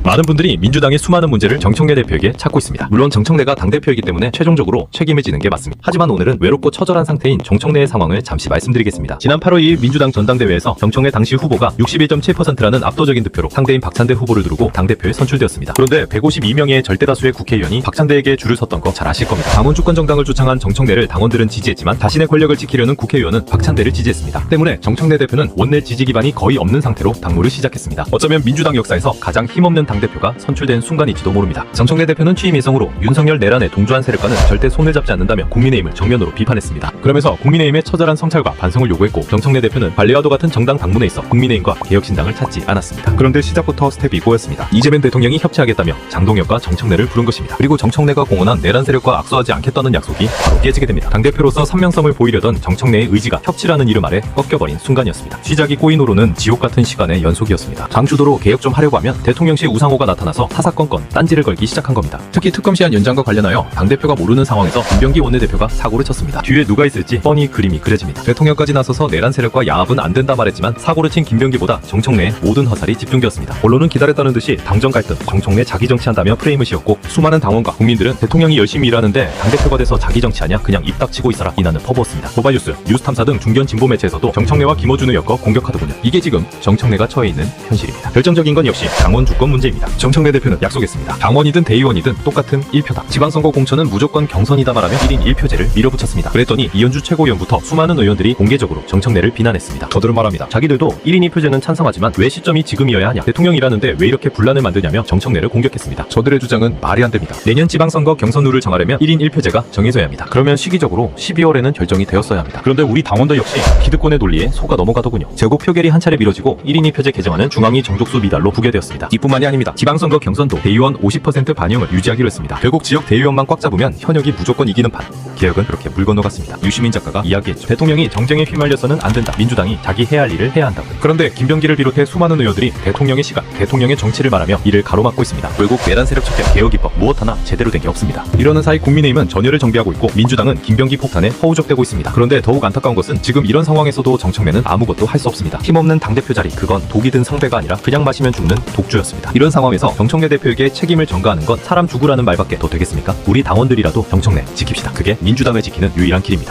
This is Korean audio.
많은 분들이 민주당의 수많은 문제를 정청래 대표에게 찾고 있습니다. 물론 정청래가 당대표이기 때문에 최종적으로 책임을 지는 게 맞습니다. 하지만 오늘은 외롭고 처절한 상태인 정청래의 상황을 잠시 말씀드리겠습니다. 지난 8월 2일 민주당 전당대회에서 정청래 당시 후보가 61.7%라는 압도적인 득표로 상대인 박찬대 후보를 두르고 당대표에 선출되었습니다. 그런데 152명의 절대다수의 국회의원이 박찬대에게 줄을 섰던 거 잘 아실 겁니다. 당원 주권 정당을 주창한 정청래를 당원들은 지지했지만 자신의 권력을 지키려는 국회의원은 박찬대를 지지했습니다. 때문에 정청래 대표는 원내 지지 기반이 거의 없는 상태로 당무를 시작했습니다. 어쩌면 민주당 역사에서 가장 힘없는 당대표가 선출된 순간일지도 모릅니다. 정청래 대표는 취임 예성으로 윤석열 내란에 동조한 세력과는 절대 손을 잡지 않는다며 국민의힘을 정면으로 비판했습니다. 그러면서 국민의힘의 처절한 성찰과 반성을 요구했고 정청래 대표는 발레와도 같은 정당 방문에 있어 국민의힘과 개혁신당을 찾지 않았습니다. 그런데 시작부터 스텝이 꼬였습니다. 이재명 대통령이 협치하겠다며 장동혁과 정청래를 부른 것입니다. 그리고 정청래가 공언한 내란 세력과 악수하지 않겠다는 약속이 바로 깨지게 됩니다. 당대표로서 선명성을 보이려던 정청래의 의지가 협치라는 이름 아래 꺾여버린 순간이었습니다. 시작이 꼬인 후로는 지옥 같은 시간의 연속이었습니다. 당 주도로 개혁 좀 하려고 하면 대통령실 우상호가 나타나서 사사건건 딴지를 걸기 시작한 겁니다. 특히 특검 시한 연장과 관련하여 당대표가 모르는 상황에서 김병기 원내대표가 사고를 쳤습니다. 뒤에 누가 있을지 뻔히 그림이 그려집니다. 대통령까지 나서서 내란 세력과 야합은 안 된다 말했지만 사고를 친 김병기보다 정청래의 모든 화살이 집중되었습니다. 언론은 기다렸다는 듯이 당정 갈등, 정청래 자기 정치한다며 프레임을 씌웠고 수많은 당원과 국민들은 대통령이 열심히 일하는데 당대표가 돼서 자기 정치하냐 그냥 입 닥치고 있어라 이나는 퍼부었습니다. 고발뉴스, 뉴스탐사 등 중견 진보 매체에서도 정청래와 김어준을 엮어 공격하더군요. 이게 지금 정청래가 처해 있는 현실입니다. 결정적인 건 역시 당원 주권 문제입니다. 정청래 대표는 약속했습니다. 당원이든 대의원이든 똑같은 1표다. 지방선거 공천은 무조건 경선이다 말하며 1인 1표제를 밀어붙였습니다. 그랬더니 이현주 최고위원부터 수많은 의원들이 공개적으로 정청래를 비난했습니다. 저들은 말합니다. 자기들도 1인 2표제는 찬성하지만 왜 시점이 지금이어야 하냐. 대통령이라는데 왜 이렇게 분란을 만드냐며 정청래를 공격했습니다. 저들의 주장은 말이 안 됩니다. 내년 지방선거 경선 룰을 정하려면 1인 1표제가 정해져야 합니다. 그러면 시기적으로 12월에는 결정이 되었어야 합니다. 그런데 우리 당원들 역시 기득권의 논리에 속아 넘어가더군요. 제국 표결이 한 차례 미뤄지고 1인 2표제 개정안은 중앙위 정족수 미달로 부결되었습니다. 이뿐만이 아닙니다. 지방선거 경선도 대의원 50% 반영을 유지하기로 했습니다. 결국 지역 대의원만 꽉 잡으면 현역이 무조건 이기는 판. 개혁은 그렇게 물 건너갔습니다. 유시민 작가가 이야기했죠. 대통령이 정쟁에 휘말려서는 안 된다. 민주당이 자기 해야 할 일을 해야 한다고. 그런데 김병기를 비롯해 수많은 의원들이 대통령의 시간, 대통령의 정치를 말하며 이를 가로막고 있습니다. 결국 내란 세력 척결 개혁 입법 무엇 하나 제대로 된 게 없습니다. 이러는 사이 국민의힘은 전열을 정비하고 있고 민주당은 김병기 폭탄에 허우적대고 있습니다. 그런데 더욱 안타까운 것은 지금 이런 상황에서도 정청래는 아무것도 할 수 없습니다. 힘없는 당대표 자리, 그건 독이 든 성배가 아니라 그냥 마시면 죽는 독주였습니다. 이런 상황에서 정청래 대표에게 책임을 전가하는 건 사람 죽으라는 말밖에 더 되겠습니까? 우리 당원들이라도 정청래 지킵시다. 그게 민주당을 지키는 유일한 길입니다.